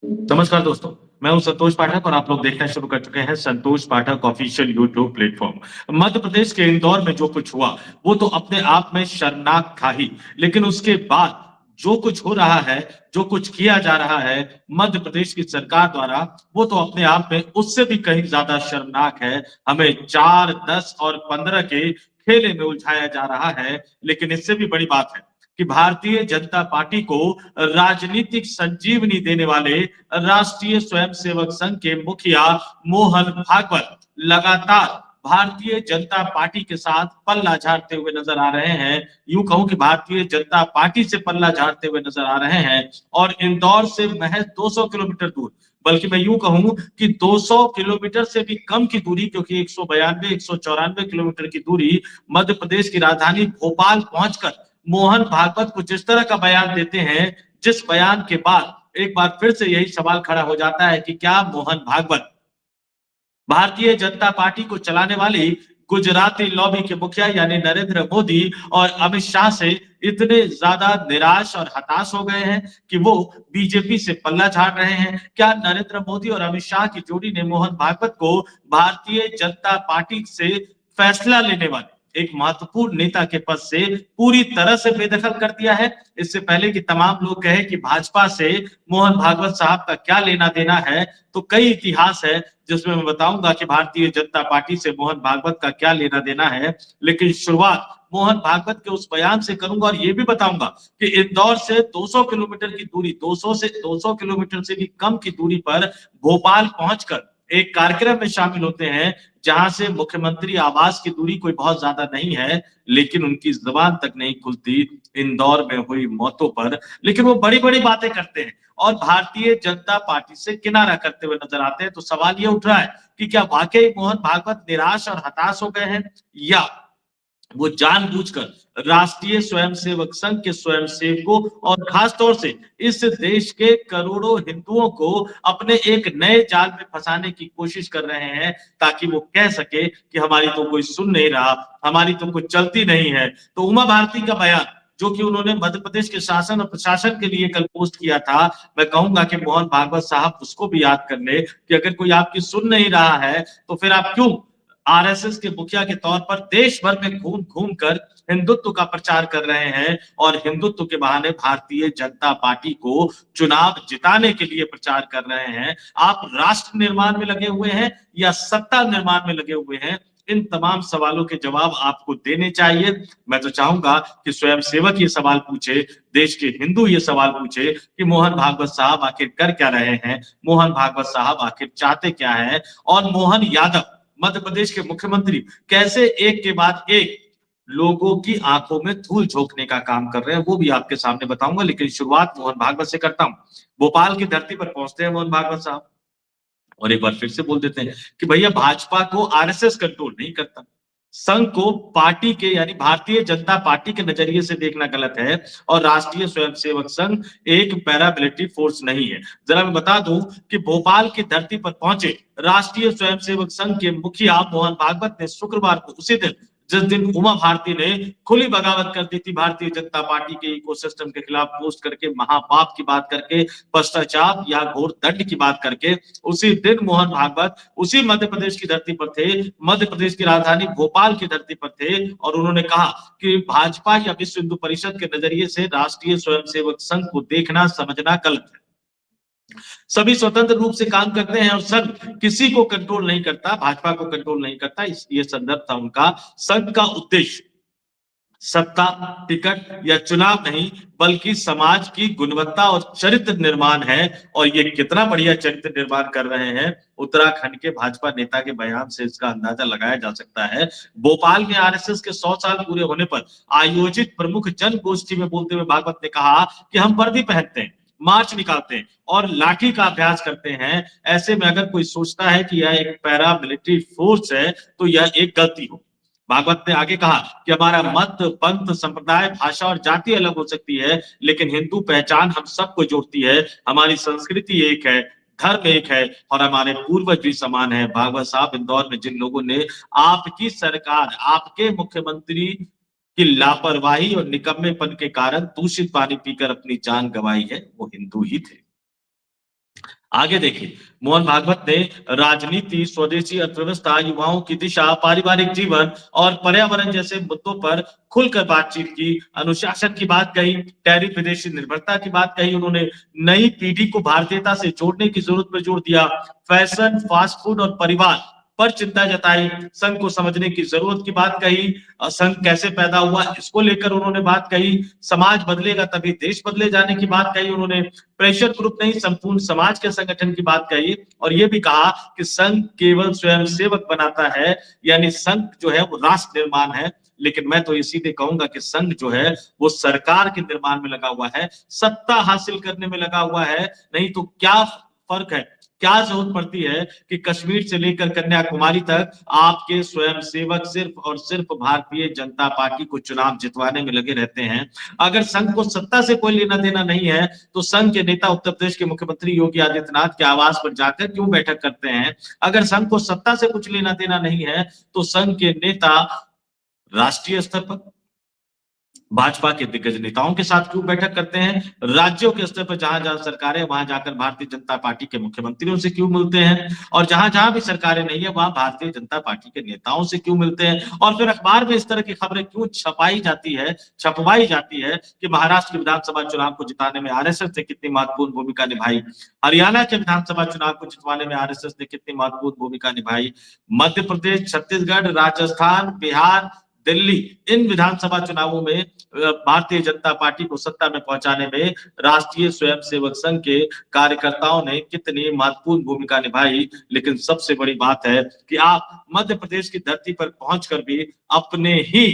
नमस्कार दोस्तों, मैं हूं संतोष पाठक और आप लोग देखना शुरू कर चुके हैं संतोष पाठक official YouTube platform. Madhya Pradesh के इंदौर में जो कुछ हुआ वो तो अपने आप में शर्मनाक था ही, लेकिन उसके बाद जो कुछ हो रहा है, जो कुछ किया जा रहा है मध्य प्रदेश की सरकार द्वारा, वो तो अपने आप में उससे भी कहीं ज्यादा शर्मनाक है। हमें 4, 10 और 15 के खेले में उलझाया जा रहा है, लेकिन इससे भी बड़ी बात है कि भारतीय जनता पार्टी को राजनीतिक संजीवनी देने वाले राष्ट्रीय स्वयंसेवक संघ के मुखिया मोहन भागवत लगातार भारतीय जनता पार्टी के साथ पल्ला झाड़ते हुए नजर आ रहे हैं। यूं कहूं कि भारतीय जनता पार्टी से पल्ला झाड़ते हुए नजर आ रहे हैं और इंदौर से महज 200 किलोमीटर दूर, बल्कि मैं यूं कहूं कि 200 किलोमीटर से भी कम की दूरी, क्योंकि 192 194 किलोमीटर की दूरी मध्य प्रदेश की राजधानी भोपाल पहुंचकर मोहन भागवत को जिस तरह का बयान देते हैं, जिस बयान के बाद एक बार फिर से यही सवाल खड़ा हो जाता है कि क्या मोहन भागवत भारतीय जनता पार्टी को चलाने वाली गुजराती लॉबी के मुखिया यानी नरेंद्र मोदी और अमित शाह से इतने ज्यादा निराश और हताश हो गए हैं कि वो बीजेपी से पल्ला झाड़ रहे हैं? क्या नरेंद्र मोदी और अमित शाह की जोड़ी ने मोहन भागवत को भारतीय जनता पार्टी से फैसला लेने वाले एक महत्वपूर्ण नेता के पद से पूरी तरह से बेदखल कर दिया है? इससे पहले कि तमाम लोग कहे कि भाजपा से मोहन भागवत साहब का क्या लेना देना है, तो कई इतिहास है जिसमें मैं बताऊंगा कि भारतीय जनता पार्टी से मोहन भागवत का क्या लेना देना है। लेकिन शुरुआत मोहन भागवत के उस बयान से करूंगा और ये भी बताऊंगा कि इंदौर से 200 किलोमीटर की दूरी, 200 किलोमीटर से भी कम की दूरी पर भोपाल पहुंचकर एक कार्यक्रम में शामिल होते हैं जहां से मुख्यमंत्री आवास की दूरी कोई बहुत ज्यादा नहीं है, लेकिन उनकी जबान तक नहीं खुलती इंदौर में हुई मौतों पर। लेकिन वो बड़ी बड़ी बातें करते हैं और भारतीय जनता पार्टी से किनारा करते हुए नजर आते हैं। तो सवाल ये उठ रहा है कि क्या वाकई मोहन भागवत निराश और हताश हो गए हैं, या वो जानबूझकर राष्ट्रीय स्वयंसेवक संघ के स्वयंसेवकों और खासतौर से इस देश के करोड़ों हिंदुओं को अपने एक नए जाल में फंसाने की कोशिश कर रहे हैं, ताकि वो कह सके कि हमारी तो कोई सुन नहीं रहा, हमारी तो कुछ चलती नहीं है। तो उमा भारती का बयान जो कि उन्होंने मध्य प्रदेश के शासन और प्रशासन के लिए कल पोस्ट किया था, मैं कहूंगा कि मोहन भागवत साहब उसको भी याद कर ले कि अगर कोई आपकी सुन नहीं रहा है तो फिर आप क्यों आरएसएस के मुखिया के तौर पर देश भर में घूम घूम कर हिंदुत्व का प्रचार कर रहे हैं और हिंदुत्व के बहाने भारतीय जनता पार्टी को चुनाव जिताने के लिए प्रचार कर रहे हैं? आप राष्ट्र निर्माण में लगे हुए हैं या सत्ता निर्माण में लगे हुए हैं? इन तमाम सवालों के जवाब आपको देने चाहिए। मैं तो चाहूंगा कि स्वयंसेवक ये सवाल पूछे, देश के हिंदू ये सवाल पूछे कि मोहन भागवत साहब आखिर कर क्या रहे हैं, मोहन भागवत साहब आखिर चाहते क्या है, और मोहन यादव मध्य प्रदेश के मुख्यमंत्री कैसे एक के बाद एक लोगों की आंखों में धूल झोंकने का काम कर रहे हैं, वो भी आपके सामने बताऊंगा। लेकिन शुरुआत मोहन भागवत से करता हूं। भोपाल की धरती पर पहुंचते हैं मोहन भागवत साहब और एक बार फिर से बोल देते हैं कि भैया भाजपा को आरएसएस कंट्रोल नहीं करता, संघ को पार्टी के यानी भारतीय जनता पार्टी के नजरिए से देखना गलत है, और राष्ट्रीय स्वयंसेवक संघ एक पैरामिलिट्री फोर्स नहीं है। जरा मैं बता दूं कि भोपाल की धरती पर पहुंचे राष्ट्रीय स्वयंसेवक संघ के मुखिया मोहन भागवत ने शुक्रवार को, उसी दिन जिस दिन उमा भारती ने खुली बगावत कर दी थी भारतीय जनता पार्टी के इकोसिस्टम के खिलाफ पोस्ट करके, महापाप की बात करके, भ्रष्टाचार या घोर दंड की बात करके, उसी दिन मोहन भागवत उसी मध्य प्रदेश की धरती पर थे, मध्य प्रदेश की राजधानी भोपाल की धरती पर थे, और उन्होंने कहा कि भाजपा या विश्व हिंदू परिषद के नजरिए से राष्ट्रीय स्वयंसेवक संघ को देखना समझना गलत है। सभी स्वतंत्र रूप से काम करते हैं और संघ किसी को कंट्रोल नहीं करता, भाजपा को कंट्रोल नहीं करता। ये संदर्भ था उनका। संघ का उद्देश्य सत्ता, टिकट या चुनाव नहीं, बल्कि समाज की गुणवत्ता और चरित्र निर्माण है। और ये कितना बढ़िया चरित्र निर्माण कर रहे हैं, उत्तराखंड के भाजपा नेता के बयान से इसका अंदाजा लगाया जा सकता है। भोपाल में आरएसएस के 100 साल पूरे होने पर आयोजित प्रमुख जन गोष्ठी में बोलते हुए भागवत ने कहा कि हम वर्दी पहनते हैं, मार्च निकालते हैं और लाठी का अभ्यास करते हैं। ऐसे में अगर कोई सोचता है कि यह एक पैरा मिलिट्री फोर्स है तो यह एक गलती हो। भागवत ने आगे कहा कि हमारा मत, पंथ, संप्रदाय, भाषा और जाति अलग हो सकती है, लेकिन हिंदू पहचान हम सबको जोड़ती है। हमारी संस्कृति एक है, धर्म एक है और हमारे पूर्वज भी समान है। भागवत साहब, इंदौर में जिन लोगों ने आपकी सरकार, आपके मुख्यमंत्री की लापरवाही और निकम्मेपन के कारण दूषित पानी पीकर अपनी जान गंवाई है, वो हिंदू ही थे। आगे देखिए, मोहन भागवत ने राजनीति, स्वदेशी अर्थव्यवस्था, युवाओं की दिशा, पारिवारिक जीवन और पर्यावरण जैसे मुद्दों पर खुलकर बातचीत की, अनुशासन की बात कही, टैरिफ विदेशी निर्भरता की बात कही उन्होंने, नई पीढ़ी को भारतीयता से जोड़ने की जरूरत पर जोर दिया, फैशन, फास्ट फूड और परिवार पर चिंता जताई, संघ को समझने की जरूरत की बात कही, संघ कैसे पैदा हुआ इसको लेकर उन्होंने बात कही, समाज बदलेगा तभी देश बदले जाने की बात कही उन्होंने, प्रेशर ग्रुप नहीं संपूर्ण समाज के संगठन की बात कही और ये भी कहा कि संघ केवल स्वयं सेवक बनाता है, यानी संघ जो है वो राष्ट्र निर्माण है, लेकिन मैं तो ये सीधे कहूंगा कि संघ जो है वो सरकार के निर्माण में लगा हुआ है, सत्ता हासिल करने में लगा हुआ है, नहीं तो क्या फर्क है, क्या जरूरत पड़ती है कि कश्मीर से लेकर कन्याकुमारी तक आपके स्वयं सेवक सिर्फ और सिर्फ भारतीय जनता पार्टी को चुनाव जितवाने में लगे रहते हैं। अगर संघ को सत्ता से कोई लेना देना नहीं है तो संघ के नेता उत्तर प्रदेश के मुख्यमंत्री योगी आदित्यनाथ के आवास पर जाकर क्यों बैठक करते हैं? अगर संघ को सत्ता से कुछ लेना देना नहीं है तो संघ के नेता राष्ट्रीय स्तर पर भाजपा के दिग्गज नेताओं के साथ क्यों बैठक करते हैं? राज्यों के स्तर पर जहां-जहां सरकारें वहां जाकर भारतीय जनता पार्टी के मुख्यमंत्रियों से क्यों मिलते हैं? और जहां-जहां भी सरकारें नहीं है वहां भारतीय जनता पार्टी के नेताओं से क्यों मिलते हैं? और फिर अखबार में इस तरह की खबरें क्यों छपवाई जाती है कि महाराष्ट्र के विधानसभा चुनाव को जिताने में आरएसएस ने कितनी महत्वपूर्ण भूमिका निभाई, हरियाणा के विधानसभा चुनाव को जितवाने में आरएसएस ने कितनी महत्वपूर्ण भूमिका निभाई, मध्य प्रदेश, छत्तीसगढ़, राजस्थान, बिहार, दिल्ली इन विधानसभा चुनावों में भारतीय जनता पार्टी को सत्ता में पहुंचाने में राष्ट्रीय स्वयंसेवक संघ के कार्यकर्ताओं ने कितनी महत्वपूर्ण भूमिका निभाई। लेकिन सबसे बड़ी बात है कि आप मध्य प्रदेश की धरती पर पहुंचकर भी अपने ही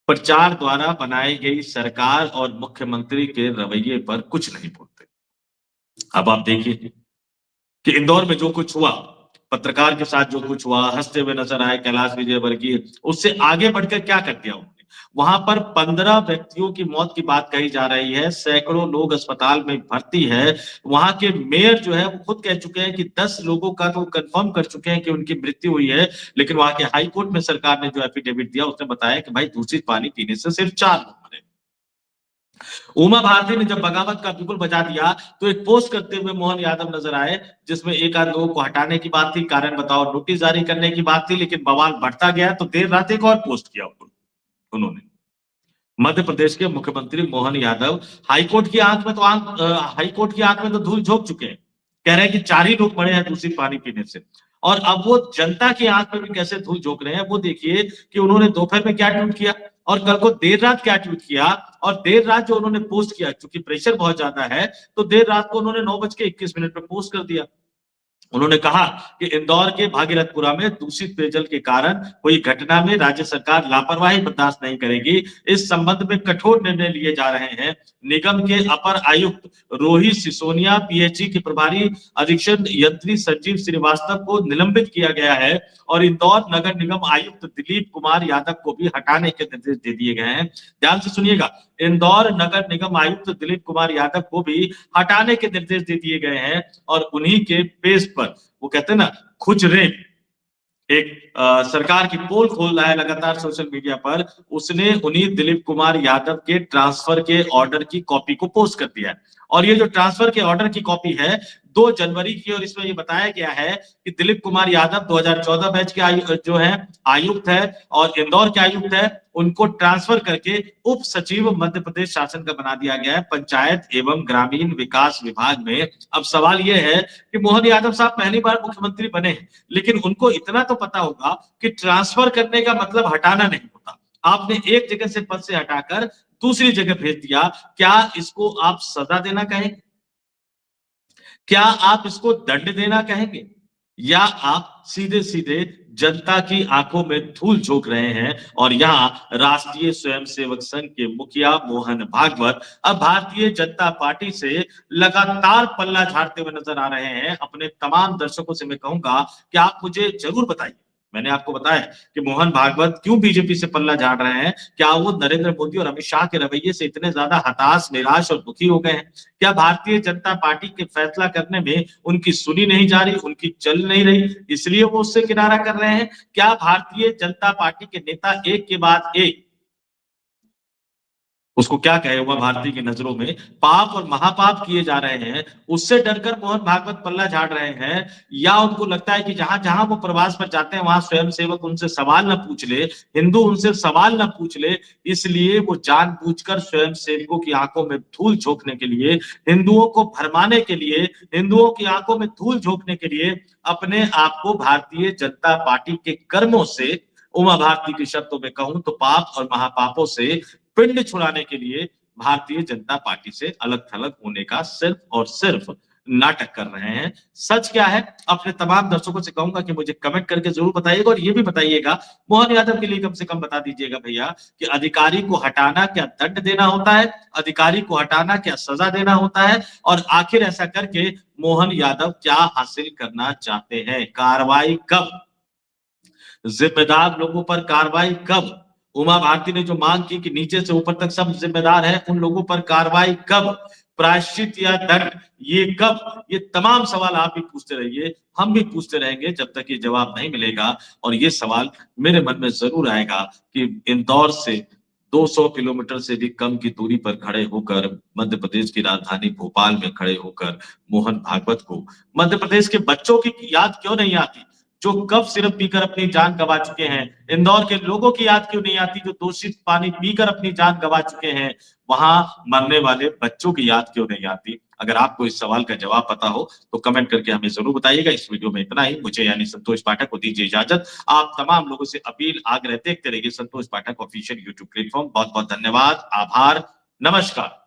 प्रचार द्वारा बनाई गई सरकार और मुख्यमंत्री के रवैये पर कुछ नहीं बोलते। अब आप देखिए कि इंदौर में जो कुछ हुआ, पत्रकार के साथ जो कुछ हुआ, हंसते हुए नजर आए कैलाश विजयवर्गीय, उससे आगे बढ़कर क्या कर दिया उन्होंने? वहां पर 15 व्यक्तियों की मौत की बात कही जा रही है, सैकड़ों लोग अस्पताल में भर्ती है। वहां के मेयर जो है वो खुद कह चुके हैं कि 10 लोगों का तो कंफर्म कर चुके हैं कि उनकी मृत्यु हुई है, लेकिन वहां के हाई कोर्ट में सरकार ने जो एफिडेविट दिया उसने बताया कि भाई दूषित पानी पीने से सिर्फ 4 लोग मरे। उमा भारती ने जब बगावत का बिगुल बजा दिया तो एक पोस्ट करते हुए मोहन यादव नजर आए जिसमें एक आध लोगों को हटाने की बात थी, कारण बताओ नोटिस जारी करने की बात थी, लेकिन बवाल बढ़ता गया तो देर रात एक और पोस्ट किया उन्होंने। मध्य प्रदेश के मुख्यमंत्री मोहन यादव हाईकोर्ट की आंख में तो हाईकोर्ट की आंख में तो धूल झोंक चुके हैं, कह रहे हैं कि 4 ही लोग मरे हैं दूषित पानी पीने से। और अब वो जनता की आंख में भी कैसे धूल झोंक रहे हैं वो देखिए कि उन्होंने दोपहर में क्या ट्वीट किया और कल को देर रात क्या ट्वीट किया। और देर रात जो उन्होंने पोस्ट किया, क्योंकि प्रेशर बहुत ज्यादा है, तो देर रात को उन्होंने 9:21 पे पोस्ट कर दिया। उन्होंने कहा कि इंदौर के भागीरथपुरा में दूषित पेयजल के कारण हुई घटना में राज्य सरकार लापरवाही बर्दाश्त नहीं करेगी। इस संबंध में कठोर निर्णय लिए जा रहे हैं। निगम के अपर आयुक्त रोहित सिसोनिया, पीएचई के प्रभारी अधीक्षक यंत्री संजीव श्रीवास्तव को निलंबित किया गया है और इंदौर नगर निगम आयुक्त दिलीप कुमार यादव को भी हटाने के निर्देश दे दिए गए हैं। ध्यान से सुनिएगा, इंदौर नगर निगम आयुक्त दिलीप कुमार यादव को भी हटाने के निर्देश दे दिए गए हैं और उन्हीं के बेस पर वो कहते हैं ना खुच रेप एक सरकार की पोल खोल रहा है लगातार सोशल मीडिया पर, उसने उन्हीं दिलीप कुमार यादव के ट्रांसफर के ऑर्डर की कॉपी को पोस्ट कर दिया है। और ये जो ट्रांसफर के ऑर्डर की कॉपी है 2 जनवरी की, और इसमें ये बताया गया है कि दिलीप कुमार यादव 2014 बैच के जो है आयुक्त है और इंदौर के आयुक्त है, उनको ट्रांसफर करके उप सचिव मध्य प्रदेश शासन का बना दिया गया है पंचायत एवं ग्रामीण विकास विभाग में। अब सवाल यह है कि मोहन यादव साहब पहली बार मुख्यमंत्री बने हैं, लेकिन उनको इतना तो पता होगा कि ट्रांसफर करने का मतलब हटाना नहीं होता। आपने एक जगह से पद से हटाकर दूसरी जगह भेज दिया, क्या इसको आप सजा देना कहेंगे? क्या आप इसको दंड देना कहेंगे? या आप सीधे सीधे जनता की आंखों में धूल झोंक रहे हैं? और यहाँ राष्ट्रीय स्वयंसेवक संघ के मुखिया मोहन भागवत अब भारतीय जनता पार्टी से लगातार पल्ला झाड़ते हुए नजर आ रहे हैं। अपने तमाम दर्शकों से मैं कहूंगा कि आप मुझे जरूर बताइए, मैंने आपको बताया कि मोहन भागवत क्यों बीजेपी से पल्ला झाड़ रहे हैं। क्या वो नरेंद्र मोदी और अमित शाह के रवैये से इतने ज्यादा हताश, निराश और दुखी हो गए हैं? क्या भारतीय जनता पार्टी के फैसला करने में उनकी सुनी नहीं जा रही, उनकी चल नहीं रही, इसलिए वो उससे किनारा कर रहे हैं? क्या भारतीय जनता पार्टी के नेता एक के बाद एक उसको क्या कहे, उमा भारती की नजरों में पाप और महापाप किए जा रहे हैं, उससे डरकर मोहन भागवत पल्ला झाड़ रहे हैं, या उनको लगता है कि जहां जहां वो प्रवास पर जाते हैं वहां स्वयं सेवक उनसे सवाल न पूछ ले, हिंदू उनसे सवाल न पूछ ले, इसलिए वो जानबूझकर स्वयं सेवकों की आंखों में धूल झोंकने के लिए, हिंदुओं को भरमाने के लिए, हिंदुओं की आंखों में धूल झोंकने के लिए अपने आप को भारतीय जनता पार्टी के कर्मों से, उमा भारती के शब्दों में कहूं तो पाप और महापापों से पिंड छुड़ाने के लिए भारतीय जनता पार्टी से अलग थलग होने का सिर्फ और सिर्फ नाटक कर रहे हैं। सच क्या है, अपने तमाम दर्शकों से कहूंगा कि मुझे कमेंट करके जरूर बताइएगा, और ये भी बताइएगा, मोहन यादव के लिए कम से कम बता दीजिएगा भैया कि अधिकारी को हटाना क्या दंड देना होता है, अधिकारी को हटाना क्या सजा देना होता है, और आखिर ऐसा करके मोहन यादव क्या हासिल करना चाहते हैं, कार्रवाई कब, जिम्मेदार लोगों पर कार्रवाई कब, उमा भारती ने जो मांग की कि नीचे से ऊपर तक सब जिम्मेदार हैं, उन लोगों पर कार्रवाई कब, प्रायश्चित या दंड ये कब, ये तमाम सवाल आप भी पूछते रहिए, हम भी पूछते रहेंगे जब तक ये जवाब नहीं मिलेगा। और ये सवाल मेरे मन में जरूर आएगा कि इंदौर से 200 किलोमीटर से भी कम की दूरी पर खड़े होकर, मध्य प्रदेश की राजधानी भोपाल में खड़े होकर मोहन भागवत को मध्य प्रदेश के बच्चों की याद क्यों नहीं आती, जो कब सिर्फ पीकर अपनी जान गंवा चुके हैं, इंदौर के लोगों की याद क्यों नहीं आती जो दूषित पानी पीकर अपनी जान गंवा चुके हैं, वहां मरने वाले बच्चों की याद क्यों नहीं आती। अगर आपको इस सवाल का जवाब पता हो तो कमेंट करके हमें जरूर बताइएगा। इस वीडियो में इतना ही, मुझे यानी संतोष पाठक को दीजिए इजाजत। आप तमाम लोगों से अपील आग्रह देखते रहिए संतोष पाठक ऑफिशियल यूट्यूब प्लेटफॉर्म। बहुत बहुत धन्यवाद, आभार, नमस्कार।